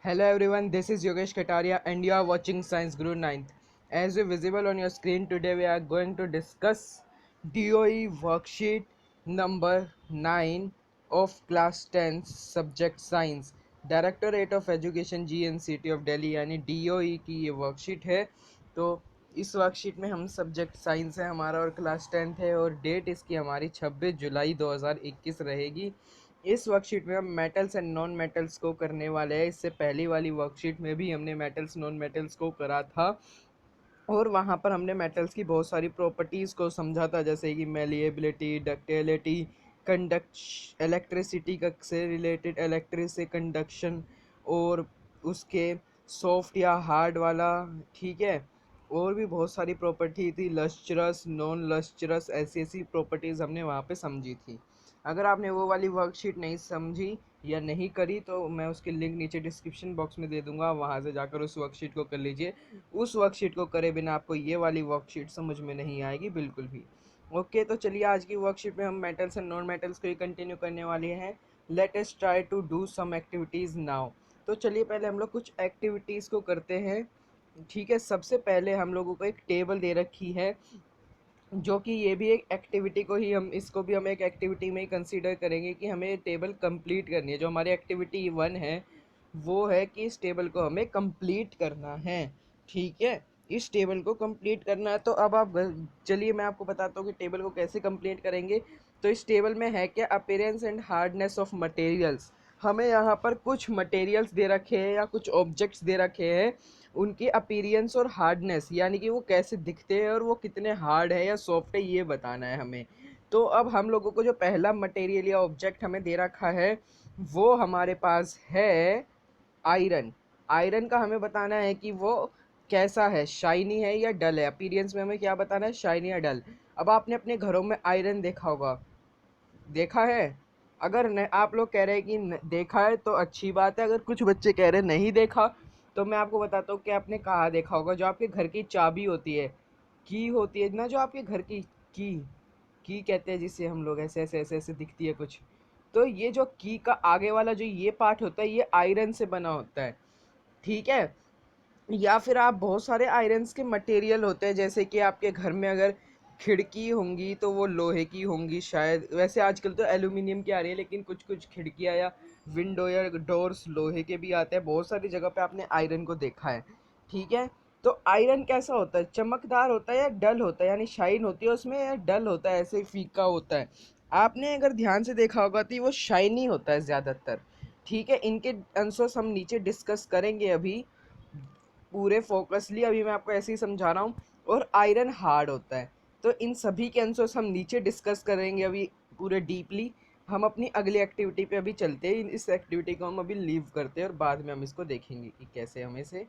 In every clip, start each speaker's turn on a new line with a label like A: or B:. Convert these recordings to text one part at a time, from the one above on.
A: Hello everyone, this is Yogesh Kataria and you are watching Science Guru 9th. As is visible on your screen, today we are going to discuss DOE worksheet number 9 of class 10 subject science. Directorate of education GNCT of Delhi यानी DOE की ये worksheet है। तो इस worksheet में हम subject science है हमारा और क्लास 10th है और डेट इसकी हमारी 26 जुलाई 2021 रहेगी। इस वर्कशीट में हम मेटल्स एंड नॉन मेटल्स को करने वाले हैं। इससे पहली वाली वर्कशीट में भी हमने मेटल्स नॉन मेटल्स को करा था और वहाँ पर हमने मेटल्स की बहुत सारी प्रॉपर्टीज़ को समझा था, जैसे कि मेलिएबिलिटी, डक्टिलिटी, कंडक्ट इलेक्ट्रिसिटी का से रिलेटेड इलेक्ट्रिक से कंडक्शन और उसके सॉफ्ट या हार्ड वाला, ठीक है। और भी बहुत सारी प्रॉपर्टी थी, लस्चरस नॉन लस्चरस, ऐसी ऐसी प्रॉपर्टीज़ हमने वहाँ पे समझी थी। अगर आपने वो वाली वर्कशीट नहीं समझी या नहीं करी तो मैं उसकी लिंक नीचे डिस्क्रिप्शन बॉक्स में दे दूंगा, वहाँ से जाकर उस वर्कशीट को कर लीजिए। उस वर्कशीट को करे बिना आपको ये वाली वर्कशीट समझ में नहीं आएगी बिल्कुल भी। ओके, तो चलिए आज की वर्कशीट में हम मेटल्स एंड नॉन मेटल्स को ही कंटिन्यू करने वाले हैं। Let us try to do some activities now. तो चलिए पहले हम लोग कुछ एक्टिविटीज़ को करते हैं, ठीक है। सबसे पहले हम लोगों को एक टेबल दे रखी है, जो कि ये भी एक एक्टिविटी को ही हम इसको भी हम एक एक्टिविटी में ही कंसीडर करेंगे कि हमें टेबल कंप्लीट करनी है। जो हमारी एक्टिविटी 1 है वो है कि इस टेबल को हमें कंप्लीट करना है, ठीक है। इस टेबल को कंप्लीट करना है। तो अब आप चलिए मैं आपको बताता हूँ कि टेबल को कैसे कंप्लीट करेंगे। तो इस टेबल में है क्या, appearance and hardness of materials. हमें यहाँ पर कुछ मटेरियल्स दे रखे हैं या कुछ ऑब्जेक्ट्स दे रखे हैं, उनकी अपीयरेंस और हार्डनेस यानी कि वो कैसे दिखते हैं और वो कितने हार्ड है या सॉफ्ट है ये बताना है हमें। तो अब हम लोगों को जो पहला मटेरियल या ऑब्जेक्ट हमें दे रखा है वो हमारे पास है आयरन। आयरन का हमें बताना है कि वो कैसा है, शाइनी है या डल है। अपीयरेंस में हमें क्या बताना है, शाइनी या डल। अब आपने अपने घरों में आयरन देखा होगा, देखा है? अगर न, आप लोग कह रहे हैं कि देखा है तो अच्छी बात है। अगर कुछ बच्चे कह रहे हैं नहीं देखा तो मैं आपको बताता हूँ कि आपने कहाँ देखा होगा। जो आपके घर की चाबी होती है, की होती है ना, जो आपके घर की की कहते हैं जिसे हम लोग, ऐसे ऐसे ऐसे ऐसे दिखती है कुछ। तो ये जो की का आगे वाला जो ये पार्ट होता है ये आयरन से बना होता है, ठीक है। या फिर आप बहुत सारे आयरन्स के मटेरियल होते हैं, जैसे कि आपके घर में अगर खिड़की होंगी तो वो लोहे की होंगी शायद। वैसे आजकल तो एल्यूमिनियम की आ रही है, लेकिन कुछ कुछ खिड़कियाँ या विंडो या डोर्स लोहे के भी आते हैं। बहुत सारी जगह पे आपने आयरन को देखा है, ठीक है। तो आयरन कैसा होता है, चमकदार होता है या डल होता है, यानी शाइन होती है उसमें या डल होता है, ऐसे फीका होता है। आपने अगर ध्यान से देखा होगा तो वो शाइनी होता है ज़्यादातर, ठीक है। इनके आंसर्स हम नीचे डिस्कस करेंगे अभी पूरे फोकसली, अभी मैं आपको ऐसे ही समझा रहा हूँ। और आयरन हार्ड होता है। तो इन सभी के आंसर्स हम नीचे डिस्कस करेंगे अभी पूरे डीपली। हम अपनी अगली एक्टिविटी पे अभी चलते हैं। इस एक्टिविटी को हम अभी लीव करते हैं और बाद में हम इसको देखेंगे कि कैसे हमें इसे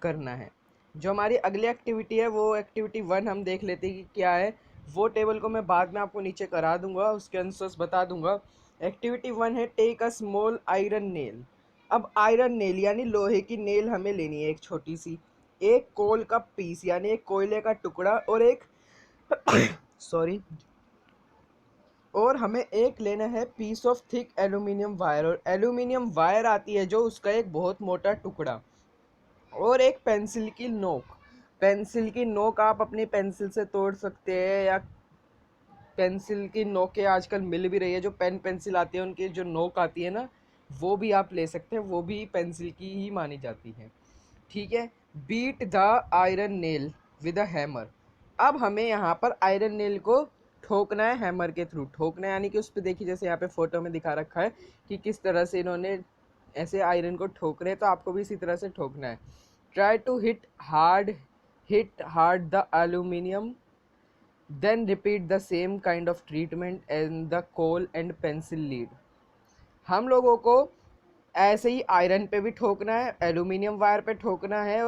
A: करना है। जो हमारी अगली एक्टिविटी है वो एक्टिविटी 1 हम देख लेते हैं कि क्या है। वो टेबल को मैं बाद में आपको नीचे करा दूंगा, उसके आंसर्स बता दूंगा। एक्टिविटी 1 है take a small iron nail. अब आयरन नेल यानी लोहे की नेल हमें लेनी है, एक छोटी सी, एक कोल का पीस यानी एक कोयले का टुकड़ा और एक सॉरी, और हमें एक लेना है piece of thick aluminium wire. और एल्यूमिनियम वायर आती है जो उसका एक बहुत मोटा टुकड़ा, और एक पेंसिल की नोक। पेंसिल की नोक आप अपनी पेंसिल से तोड़ सकते हैं, या पेंसिल की नोकें आजकल मिल भी रही है, जो पेन पेंसिल आती है उनकी जो नोक आती है ना, वो भी आप ले सकते हैं, वो भी पेंसिल की ही मानी जाती है, ठीक है। Beat the iron nail with a hammer. अब हमें यहाँ पर आयरन नेल को ठोकना है हैमर के थ्रू। ठोकना है यानी कि उस पर देखिए, जैसे यहाँ पे फोटो में दिखा रखा है कि किस तरह से इन्होंने ऐसे आयरन को ठोक रहे हैं, तो आपको भी इसी तरह से ठोकना है। Try to hit hard the aluminium, then repeat the same kind of treatment and the coal and pencil lead. हम लोगों को ऐसे ही आयरन पे भी ठोकना है, एल्यूमिनियम वायर पे ठोकना है,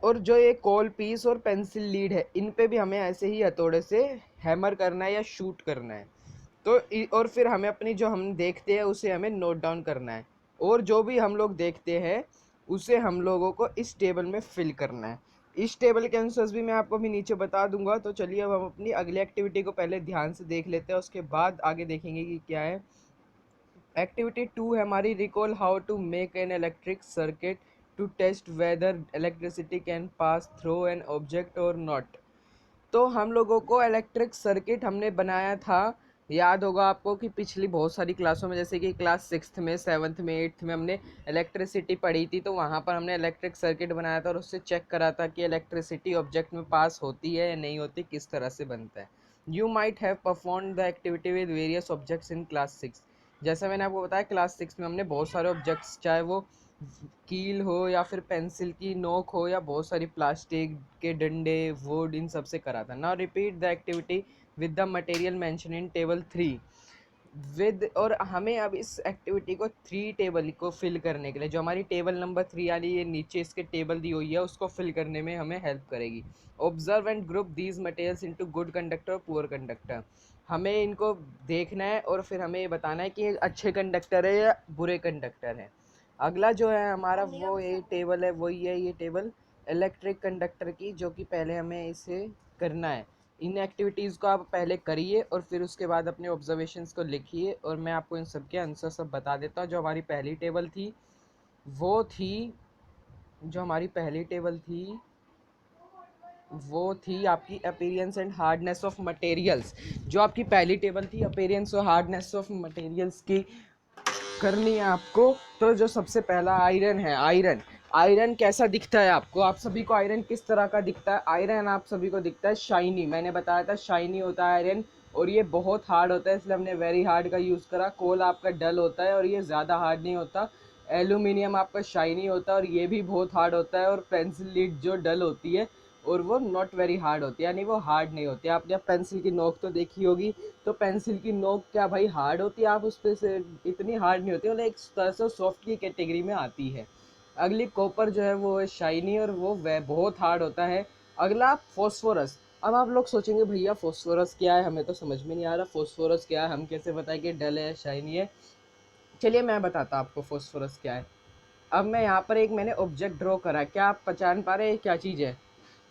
A: और जो ये कोल पीस और पेंसिल लीड है इन पे भी हमें ऐसे ही हथौड़े से हैमर करना है या शूट करना है। तो और फिर हमें अपनी जो हम देखते हैं उसे हमें नोट डाउन करना है, और जो भी हम लोग देखते हैं उसे हम लोगों को इस टेबल में फिल करना है। इस टेबल के आंसर्स भी मैं आपको भी नीचे बता दूंगा। तो चलिए अब हम अपनी अगली एक्टिविटी को पहले ध्यान से देख लेते हैं, उसके बाद आगे देखेंगे कि क्या है। एक्टिविटी 2 है हमारी, recall how to make an electric circuit to test whether electricity can pass through an object और नॉट। तो हम लोगों को इलेक्ट्रिक सर्किट हमने बनाया था, याद होगा आपको कि पिछली बहुत सारी क्लासों में, जैसे कि क्लास 6th में, 7th में, 8th में हमने इलेक्ट्रिसिटी पढ़ी थी, तो वहाँ पर हमने इलेक्ट्रिक सर्किट बनाया था और उससे चेक करा था कि इलेक्ट्रिसिटी ऑब्जेक्ट में पास होती है या नहीं होती, किस तरह से बनता है। You might have perform the activity with various objects in class 6। जैसा मैंने आपको बताया क्लास 6 में हमने बहुत सारे ऑब्जेक्ट्स, चाहे वो कील हो या फिर पेंसिल की नोक हो या बहुत सारी प्लास्टिक के डंडे, वुड, इन सब से करा था। Now repeat the activity with the material mention in table 3 with. और हमें अब इस एक्टिविटी को 3 टेबल को फिल करने के लिए, जो हमारी टेबल नंबर 3 यानी ये नीचे इसके टेबल दी हुई है, उसको फिल करने में हमें हेल्प करेगी। Observe and group these materials into good conductor और पुअर कंडक्टर। हमें इनको देखना है और फिर हमें ये बताना है कि ये अच्छे कंडक्टर है या बुरे कंडक्टर है। अगला जो है हमारा वो ये टेबल है, वही है ये टेबल इलेक्ट्रिक कंडक्टर की, जो कि पहले हमें इसे करना है। इन एक्टिविटीज़ को आप पहले करिए और फिर उसके बाद अपने ऑब्जर्वेशंस को लिखिए और मैं आपको इन सब के आंसर सब बता देता हूँ। जो हमारी पहली टेबल थी वो थी जो हमारी पहली टेबल थी वो थी आपकी appearance and hardness of materials. जो आपकी पहली टेबल थी अपीयरेंस और हार्डनेस ऑफ मटेरियल्स की करनी है आपको। तो जो सबसे पहला आयरन है, आयरन आयरन कैसा दिखता है आपको, आप सभी को आयरन किस तरह का दिखता है? आयरन आप सभी को दिखता है शाइनी, मैंने बताया था शाइनी होता है आयरन, और ये बहुत हार्ड होता है, इसलिए हमने वेरी हार्ड का यूज़ करा। कोल आपका डल होता है और ये ज़्यादा हार्ड नहीं होता। एल्यूमिनियम आपका शाइनी होता है और ये भी बहुत हार्ड होता है। और पेंसिल लीड जो डल होती है और वो नॉट वेरी हार्ड होती है, यानी वो हार्ड नहीं होती है। आपने पेंसिल की नोक तो देखी होगी, तो पेंसिल की नोक क्या भाई हार्ड होती है? आप उस पर से इतनी हार्ड नहीं होती, मतलब एक तरह से सॉफ्ट की कैटेगरी में आती है। अगली कॉपर जो है वो है शाइनी और वो वह बहुत हार्ड होता है। अगला फॉस्फोरस। अब आप लोग सोचेंगे भैया फॉस्फोरस क्या है, हमें तो समझ में नहीं आ रहा फॉस्फोरस क्या है, हम कैसे बताएं कि डल है शाइनी है। चलिए मैं बताता हूँ आपको फॉस्फोरस क्या है। अब मैं यहाँ पर एक मैंने ऑब्जेक्ट ड्रॉ करा, क्या आप पहचान पा रहे हैं क्या चीज़ है?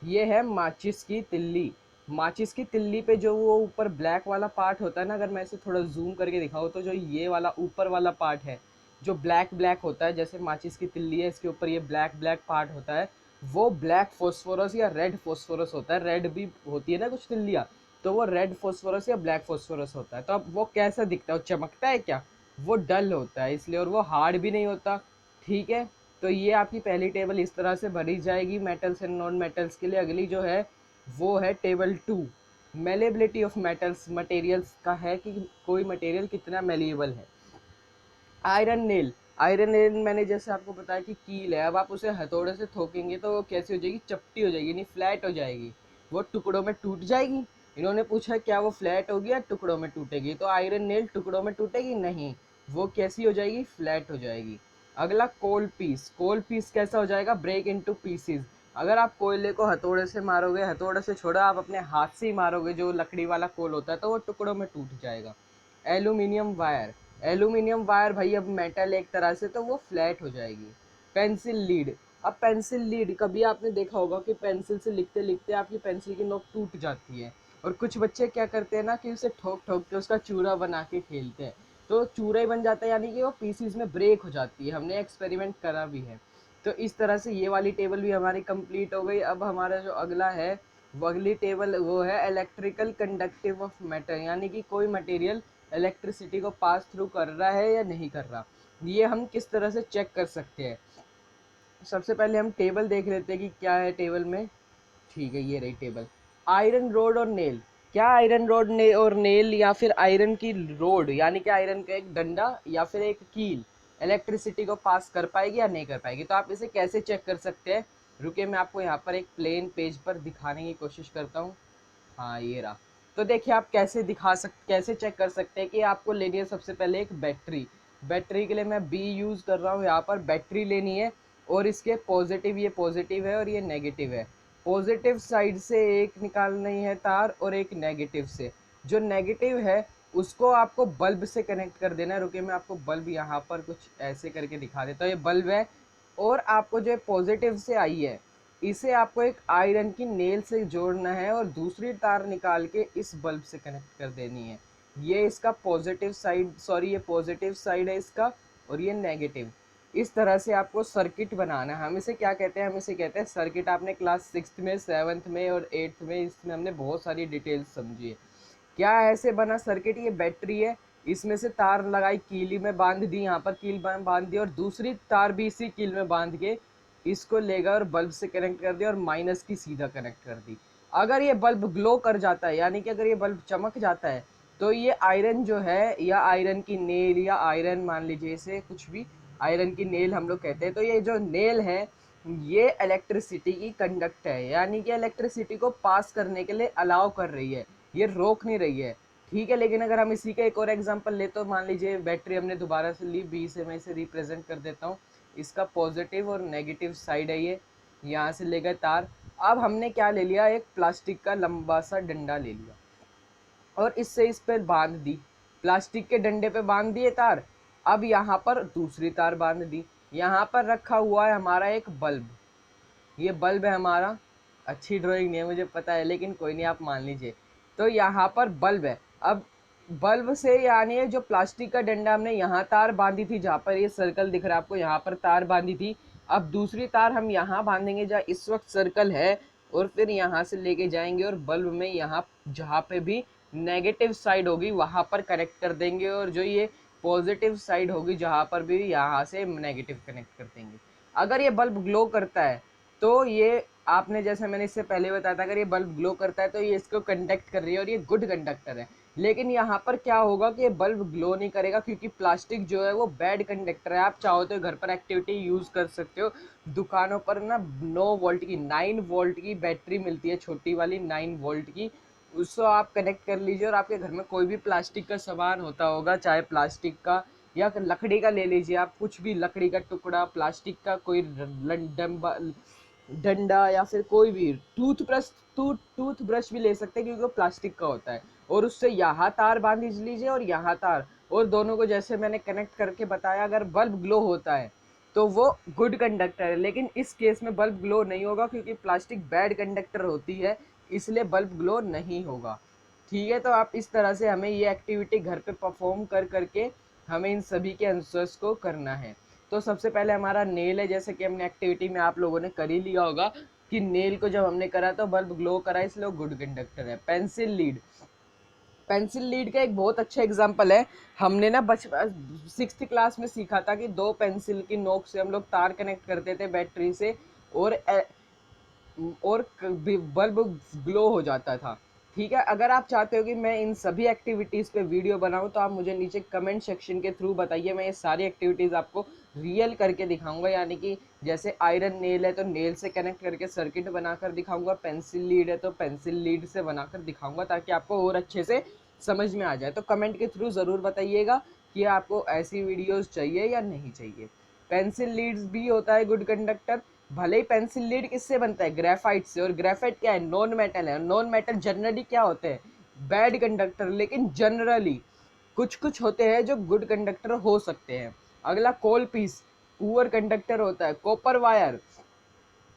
A: ये है माचिस की तिल्ली। माचिस की तिल्ली पे जो वो ऊपर ब्लैक वाला पार्ट होता है ना, अगर मैं इसे थोड़ा जूम करके दिखाऊँ तो जो ये वाला ऊपर वाला पार्ट है जो ब्लैक ब्लैक होता है, जैसे माचिस की तिल्ली है इसके ऊपर ये ब्लैक ब्लैक पार्ट होता है, वो ब्लैक फॉस्फोरस या रेड फॉस्फोरस होता है। रेड भी होती है ना कुछ तिल्लियाँ, तो वो रेड फॉस्फोरस या ब्लैक फॉस्फोरस होता है। तो अब वो कैसा दिखता है, वो चमकता है क्या? वो डल होता है इसलिए, और वो हार्ड भी नहीं होता। ठीक है, तो ये आपकी पहली टेबल इस तरह से भरी जाएगी मेटल्स एंड नॉन मेटल्स के लिए। अगली जो है वो है table 2, malleability of metals, materials का है कि कोई मटेरियल कितना मेलिएबल है। आयरन नेल, आयरन नेल मैंने जैसे आपको बताया कि कील है, अब आप उसे हथौड़े से ठोकेंगे तो वो कैसी हो जाएगी? चपटी हो जाएगी, यानी फ्लैट हो जाएगी, वो टुकड़ों में टूट जाएगी। इन्होंने पूछा क्या वो फ्लैट होगी या टुकड़ों में टूटेगी, तो आयरन नेल टुकड़ों में टूटेगी नहीं, वो कैसी हो जाएगी? फ्लैट हो जाएगी। अगला कोल पीस, कोल पीस कैसा हो जाएगा? Break into pieces. अगर आप कोयले को हथौड़े से मारोगे, हथौड़े से छोड़ा आप अपने हाथ से ही मारोगे जो लकड़ी वाला कोल होता है, तो वो टुकड़ों में टूट जाएगा। एल्यूमिनियम वायर, एल्यूमिनियम वायर भाई अब मेटल एक तरह से, तो वो फ्लैट हो जाएगी। पेंसिल लीड, अब पेंसिल लीड कभी आपने देखा होगा कि पेंसिल से लिखते लिखते आपकी पेंसिल की नोक टूट जाती है, और कुछ बच्चे क्या करते हैं ना कि उसे ठोक ठोक के उसका चूरा बना के खेलते हैं, तो चूरा ही बन जाता है, यानी कि वो पीसीज में ब्रेक हो जाती है। हमने एक्सपेरिमेंट करा भी है। तो इस तरह से ये वाली टेबल भी हमारी कंप्लीट हो गई। अब हमारा जो अगला है, वो अगली टेबल वो है इलेक्ट्रिकल कंडक्टिव ऑफ मैटर, यानी कि कोई मटेरियल इलेक्ट्रिसिटी को पास थ्रू कर रहा है या नहीं कर रहा। ये हम किस तरह से चेक कर सकते हैं? सबसे पहले हम टेबल देख लेते हैं कि क्या है टेबल में। ठीक है, ये रही टेबल। आयरन रोड और नेल, क्या आयरन रोड ने और नेल या फिर आयरन की रोड यानी कि आयरन का एक डंडा या फिर एक कील इलेक्ट्रिसिटी को पास कर पाएगी या नहीं कर पाएगी? तो आप इसे कैसे चेक कर सकते हैं? रुके मैं आपको यहाँ पर एक प्लेन पेज पर दिखाने की कोशिश करता हूँ। हाँ ये रहा। तो देखिए आप कैसे चेक कर सकते हैं कि आपको लेनी है सबसे पहले एक बैटरी। बैटरी के लिए मैं बी यूज़ कर रहा हूँ, यहाँ पर बैटरी लेनी है और इसके पॉजिटिव, ये पॉजिटिव है और ये नेगेटिव है। पॉजिटिव साइड से एक निकालनी है तार और एक नेगेटिव से। जो नेगेटिव है उसको आपको बल्ब से कनेक्ट कर देना है। रुकिए मैं आपको बल्ब यहाँ पर कुछ ऐसे करके दिखा देता हूँ, ये बल्ब है। और आपको जो पॉजिटिव से आई है इसे आपको एक आयरन की नेल से जोड़ना है और दूसरी तार निकाल के इस बल्ब से कनेक्ट कर देनी है। ये इसका पॉजिटिव साइड, सॉरी ये पॉजिटिव साइड है इसका, और ये नेगेटिव। इस तरह से आपको सर्किट बनाना है। हम इसे क्या कहते हैं, हम इसे कहते हैं सर्किट। आपने क्लास 6th में, 7th में और 8th में इसमें हमने बहुत सारी डिटेल्स समझी है। क्या ऐसे बना सर्किट, ये बैटरी है, इसमें से तार लगाई, कीली में बांध दी, यहाँ पर कील में बांध दी, और दूसरी तार भी इसी कील में बांध के इसको लेगा और बल्ब से कनेक्ट कर दिया और माइनस की सीधा कनेक्ट कर दी। अगर ये बल्ब ग्लो कर जाता है, यानी कि अगर ये बल्ब चमक जाता है, तो ये आयरन जो है, या आयरन की नेल, या आयरन मान लीजिए इसे कुछ भी, आयरन की नेल हम लोग कहते हैं। तो ये जो नेल है ये इलेक्ट्रिसिटी की कंडक्ट है, यानी कि इलेक्ट्रिसिटी को पास करने के लिए अलाउ कर रही है, ये रोक नहीं रही है। ठीक है, लेकिन अगर हम इसी का एक और एग्जांपल ले, तो मान लीजिए बैटरी हमने दोबारा से ली, बी से मैं इसे रिप्रेजेंट कर देता हूँ। इसका पॉजिटिव और नेगेटिव साइड है ये, यहाँ से ले गए तार। अब हमने क्या ले लिया, एक प्लास्टिक का लंबा सा डंडा ले लिया और इससे इस पर बांध दी, प्लास्टिक के डंडे पे बांध दिए तार। अब यहाँ पर दूसरी तार बांध दी। यहाँ पर रखा हुआ है हमारा एक बल्ब, ये बल्ब है हमारा। अच्छी ड्राइंग नहीं है मुझे पता है, लेकिन कोई नहीं, आप मान लीजिए। तो यहाँ पर बल्ब है। अब बल्ब से, यानी ये जो प्लास्टिक का डंडा हमने यहाँ तार बांधी थी, जहाँ पर ये सर्कल दिख रहा है आपको, यहाँ पर तार बांधी थी। अब दूसरी तार हम यहाँ बांधेंगे जहाँ इस वक्त सर्कल है, और फिर यहाँ से लेके जाएंगे और बल्ब में यहाँ जहाँ पे भी नेगेटिव साइड होगी वहाँ पर कनेक्ट कर देंगे, और जो ये पॉजिटिव साइड होगी जहाँ पर भी, यहाँ से नेगेटिव कनेक्ट कर देंगे। अगर ये बल्ब ग्लो करता है, तो ये आपने, जैसे मैंने इससे पहले बताया था, अगर ये बल्ब ग्लो करता है तो ये इसको कंडक्ट कर रही है और ये गुड कंडक्टर है। लेकिन यहाँ पर क्या होगा कि ये बल्ब ग्लो नहीं करेगा, क्योंकि प्लास्टिक जो है वो बैड कंडक्टर है। आप चाहो तो घर पर एक्टिविटी यूज कर सकते हो। दुकानों पर ना 9 वोल्ट की, 9 वोल्ट की बैटरी मिलती है, छोटी वाली 9 वोल्ट की। उसको आप कनेक्ट कर लीजिए, और आपके घर में कोई भी प्लास्टिक का सामान होता होगा, चाहे प्लास्टिक का या लकड़ी का ले लीजिए आप, कुछ भी लकड़ी का टुकड़ा, प्लास्टिक का कोई डंडा, या फिर कोई भी टूथ ब्रश भी ले सकते हैं, क्योंकि वो प्लास्टिक का होता है। और उससे यहाँ तार बांध लीजिए और यहाँ तार, और दोनों को जैसे मैंने कनेक्ट करके बताया, अगर बल्ब ग्लो होता है तो वो गुड कंडक्टर है। लेकिन इस केस में बल्ब ग्लो नहीं होगा, क्योंकि प्लास्टिक बैड कंडक्टर होती है, इसलिए बल्ब ग्लो नहीं होगा। ठीक है, तो आप इस तरह से हमें ये एक्टिविटी घर पे परफॉर्म कर करके हमें इन सभी के आंसर्स को करना है। तो सबसे पहले हमारा नेल है, जैसे कि हमने एक्टिविटी में आप लोगों ने कर ही लिया होगा कि नेल को जब हमने करा तो बल्ब ग्लो करा, इसलिए वो गुड कंडक्टर है। पेंसिल लीड, पेंसिल लीड का एक बहुत अच्छा एग्जांपल है। हमने ना 6th क्लास में सीखा था कि दो पेंसिल की नोक से हम लोग तार कनेक्ट करते थे बैटरी से, और बल्ब ग्लो हो जाता था। ठीक है, अगर आप चाहते हो कि मैं इन सभी एक्टिविटीज़ पे वीडियो बनाऊं, तो आप मुझे नीचे कमेंट सेक्शन के थ्रू बताइए, मैं ये सारी एक्टिविटीज़ आपको रियल करके दिखाऊंगा। यानी कि जैसे आयरन नेल है तो नेल से कनेक्ट करके सर्किट बनाकर दिखाऊंगा, पेंसिल लीड है तो पेंसिल लीड से बनाकर दिखाऊंगा, ताकि आपको और अच्छे से समझ में आ जाए। तो कमेंट के थ्रू ज़रूर बताइएगा कि आपको ऐसी वीडियोज़ चाहिए या नहीं चाहिए। पेंसिल लीड्स भी होता है गुड कंडक्टर। भले ही पेंसिल लीड किससे बनता है, ग्रेफाइट से, और ग्रेफाइट क्या है, नॉन मेटल है। नॉन मेटल जनरली क्या होते हैं, बैड कंडक्टर, लेकिन जनरली कुछ कुछ होते हैं जो गुड कंडक्टर हो सकते हैं। अगला कोल पीस, पुअर कंडक्टर होता है। कॉपर वायर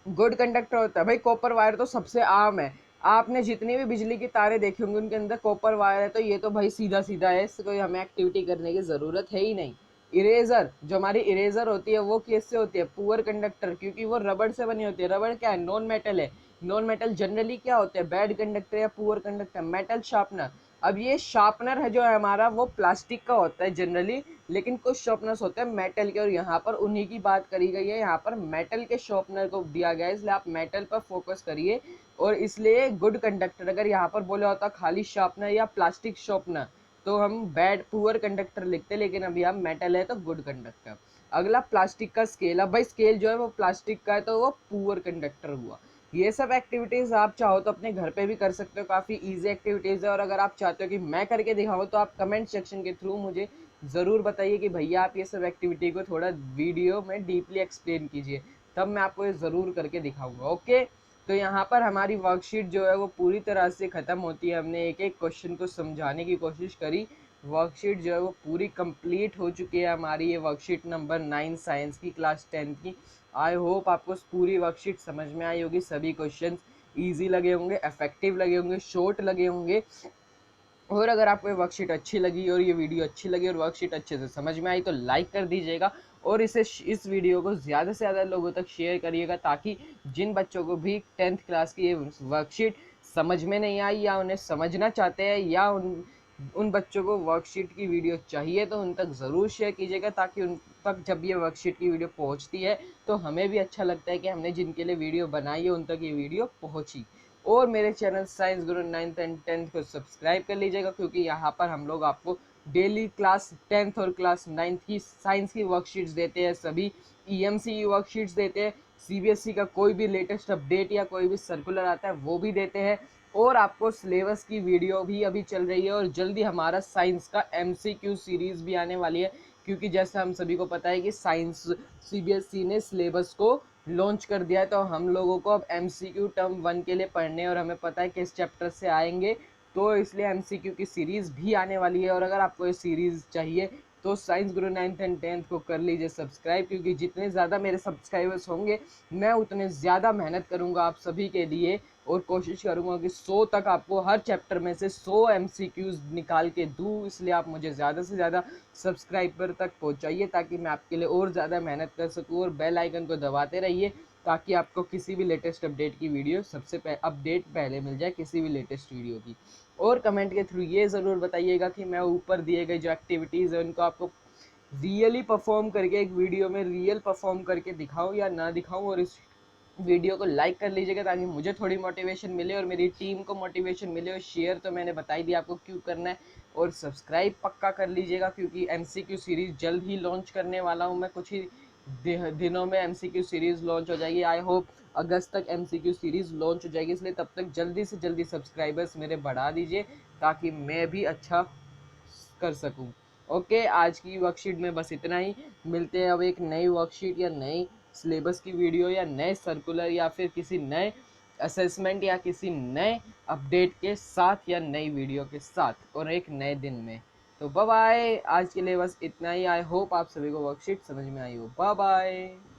A: गुड कंडक्टर होता है। भाई कॉपर वायर तो सबसे आम है, आपने जितनी भी बिजली की तारें देखी होंगी उनके अंदर कॉपर वायर है, तो ये तो भाई सीधा सीधा है, इससे कोई हमें एक्टिविटी करने की ज़रूरत है ही नहीं। इरेजर, जो हमारी इरेजर होती है वो किससे होती है, पुअर कंडक्टर, क्योंकि वो रबड़ से बनी होती है। रबड़ क्या है, नॉन मेटल है। नॉन मेटल जनरली क्या होते हैं, बैड कंडक्टर या पुअर कंडक्टर। मेटल शार्पनर, अब ये शार्पनर है जो है हमारा, वो प्लास्टिक का होता है जनरली, लेकिन कुछ शार्पनर्स होते हैं मेटल के, और यहाँ पर उन्हीं की बात करी गई है। यहाँ पर मेटल के शार्पनर को दिया गया है, इसलिए आप मेटल पर फोकस करिए। और इसलिए गुड कंडक्टर, अगर यहाँ पर बोला होता खाली शार्पनर या प्लास्टिक शार्पनर, तो हम बैड पुअर कंडक्टर लिखते, लेकिन अभी हम मेटल है तो गुड कंडक्टर। अगला प्लास्टिक का स्केल, अब भाई स्केल जो है वो प्लास्टिक का है, तो वो पुअर कंडक्टर हुआ। ये सब एक्टिविटीज़ आप चाहो तो अपने घर पे भी कर सकते हो, काफ़ी इजी एक्टिविटीज़ है। और अगर आप चाहते हो कि मैं करके दिखाऊँ, तो आप कमेंट सेक्शन के थ्रू मुझे ज़रूर बताइए कि भैया आप ये सब एक्टिविटी को थोड़ा वीडियो में डीपली एक्सप्लेन कीजिए, तब मैं आपको ये ज़रूर करके दिखाऊंगा। ओके, तो यहाँ पर हमारी वर्कशीट जो है वो पूरी तरह से ख़त्म होती है। हमने एक एक क्वेश्चन को समझाने की कोशिश करी। वर्कशीट जो है वो पूरी कंप्लीट हो चुकी है हमारी, ये वर्कशीट नंबर 9 साइंस की, क्लास 10th की। आई होप आपको पूरी वर्कशीट समझ में आई होगी, सभी क्वेश्चंस ईजी लगे होंगे, इफेक्टिव लगे होंगे, शॉर्ट लगे होंगे। और अगर आपको ये वर्कशीट अच्छी लगी और ये वीडियो अच्छी लगी और वर्कशीट अच्छे से समझ में आई तो लाइक कर दीजिएगा और इस वीडियो को ज़्यादा से ज़्यादा लोगों तक शेयर करिएगा, ताकि जिन बच्चों को भी 10th क्लास की ये वर्कशीट समझ में नहीं आई या उन्हें समझना चाहते हैं या उन बच्चों को वर्कशीट की वीडियो चाहिए तो उन तक ज़रूर शेयर कीजिएगा, ताकि उन तक जब ये वर्कशीट की वीडियो पहुंचती है तो हमें भी अच्छा लगता है कि हमने जिनके लिए वीडियो बनाई है उन तक ये वीडियो पहुंची। और मेरे channel science Guru 9th and 10th को सब्सक्राइब कर लीजिएगा, क्योंकि यहाँ पर हम लोग आपको डेली क्लास 10th और क्लास 9th की साइंस की वर्कशीट्स देते हैं, सभी ईएमसी की वर्कशीट्स देते हैं, सीबीएसई का कोई भी लेटेस्ट अपडेट या कोई भी सर्कुलर आता है वो भी देते हैं, और आपको सिलेबस की वीडियो भी अभी चल रही है और जल्दी हमारा साइंस का एमसीक्यू सीरीज भी आने वाली है, क्योंकि जैसा हम सभी को पता है कि साइंस सीबीएसई ने सिलेबस को लॉन्च कर दिया है, तो हम लोगों को अब एमसीक्यू टर्म 1 के लिए पढ़ने और हमें पता है किस चैप्टर से आएंगे, तो इसलिए एमसीक्यू की सीरीज़ भी आने वाली है। और अगर आपको ये सीरीज़ चाहिए तो science Guru 9th and 10th को कर लीजिए सब्सक्राइब, क्योंकि जितने ज़्यादा मेरे सब्सक्राइबर्स होंगे मैं उतने ज़्यादा मेहनत करूँगा आप सभी के लिए और कोशिश करूँगा कि 100 तक आपको हर चैप्टर में से 100 एमसीक्यूज़ निकाल के दूँ, इसलिए आप मुझे ज़्यादा से ज़्यादा सब्सक्राइबर तक पहुँचाइए ताकि मैं आपके लिए और ज़्यादा मेहनत कर सकूँ, और बेल आइकन को दबाते रहिए ताकि आपको किसी भी लेटेस्ट अपडेट की वीडियो अपडेट पहले मिल जाए किसी भी लेटेस्ट वीडियो की। और कमेंट के थ्रू ये ज़रूर बताइएगा कि मैं ऊपर दिए गए जो एक्टिविटीज़ है उनको आपको रियली परफॉर्म करके एक वीडियो में रियल परफॉर्म करके दिखाऊं या ना दिखाऊं, और इस वीडियो को लाइक कर लीजिएगा ताकि मुझे थोड़ी मोटिवेशन मिले और मेरी टीम को मोटिवेशन मिले, और शेयर तो मैंने बता ही दिया आपको क्यों करना है, और सब्सक्राइब पक्का कर लीजिएगा क्योंकि एमसीक्यू सीरीज़ जल्द ही लॉन्च करने वाला हूँ मैं, कुछ ही दिनों में एमसीक्यू सीरीज़ लॉन्च हो जाएगी। आई होप अगस्त तक एमसीक्यू सीरीज़ लॉन्च हो जाएगी, इसलिए तब तक जल्दी से जल्दी सब्सक्राइबर्स मेरे बढ़ा दीजिए ताकि मैं भी अच्छा कर सकूं। ओके, आज की वर्कशीट में बस इतना ही। मिलते हैं अब एक नई वर्कशीट या नई सिलेबस की वीडियो या नए सर्कुलर या फिर किसी नए असेसमेंट या किसी नए अपडेट के साथ या नई वीडियो के साथ और एक नए दिन में। तो बाय बाय, आज के लिए बस इतना ही। आई होप आप सभी को वर्कशीट समझ में आई हो। Bye bye.